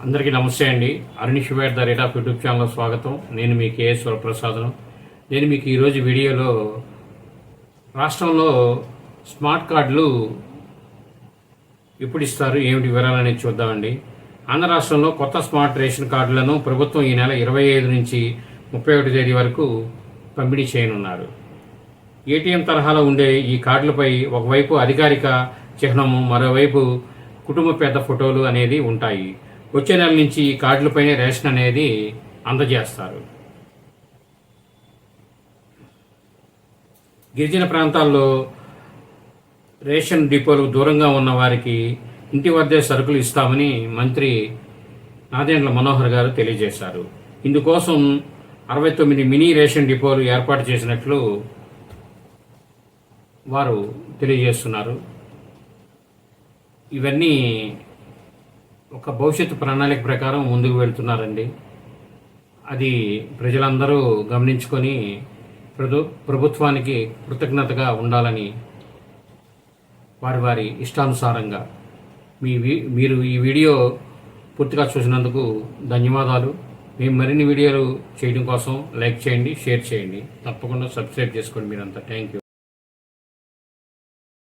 అందరికీ నమస్తే అండి. అరుణ్ శివేట్ the rate of YouTube channel స్వాగతం. నేను మీ కేఎస్ వరప్రసాదను. నేను మీకు ఈరోజు వీడియోలో రాష్ట్రంలో స్మార్ట్ కార్డులు ఎప్పుడు ఇస్తారు, ఏమిటి వివరాలనేది చూద్దామండి. ఆంధ్ర రాష్ట్రంలో కొత్త స్మార్ట్ రేషన్ కార్డులను ప్రభుత్వం ఈ నెల 25 నుంచి 31 తేదీ వరకు పంపిణీ చేయనున్నారు. ఏటీఎం తరహాలో ఉండే ఈ కార్డులపై ఒకవైపు అధికారిక చిహ్నము, మరోవైపు కుటుంబ పెద్ద ఫోటోలు అనేది ఉంటాయి. వచ్చే నెల నుంచి ఈ కార్డులపైనే రేషన్ అనేది అందజేస్తారు. గిరిజన ప్రాంతాల్లో రేషన్ డిపోలు దూరంగా ఉన్న వారికి ఇంటి వద్దే సరుకులు ఇస్తామని మంత్రి నాదెండ్ల మనోహర్ గారు తెలియజేశారు. ఇందుకోసం 69 మినీ రేషన్ డిపోలు ఏర్పాటు చేసినట్లు వారు తెలియజేస్తున్నారు. ఇవన్నీ ఒక భవిష్యత్తు ప్రణాళిక ప్రకారం ముందుకు వెళ్తున్నారండి. అది ప్రజలందరూ గమనించుకొని ప్రభుత్వానికి కృతజ్ఞతగా ఉండాలని వారి ఇష్టానుసారంగా మీరు ఈ వీడియో పూర్తిగా చూసినందుకు ధన్యవాదాలు. మేము మరిన్ని వీడియోలు చేయడం కోసం లైక్ చేయండి, షేర్ చేయండి, తప్పకుండా సబ్స్క్రైబ్ చేసుకోండి మీరంతా. Thank you.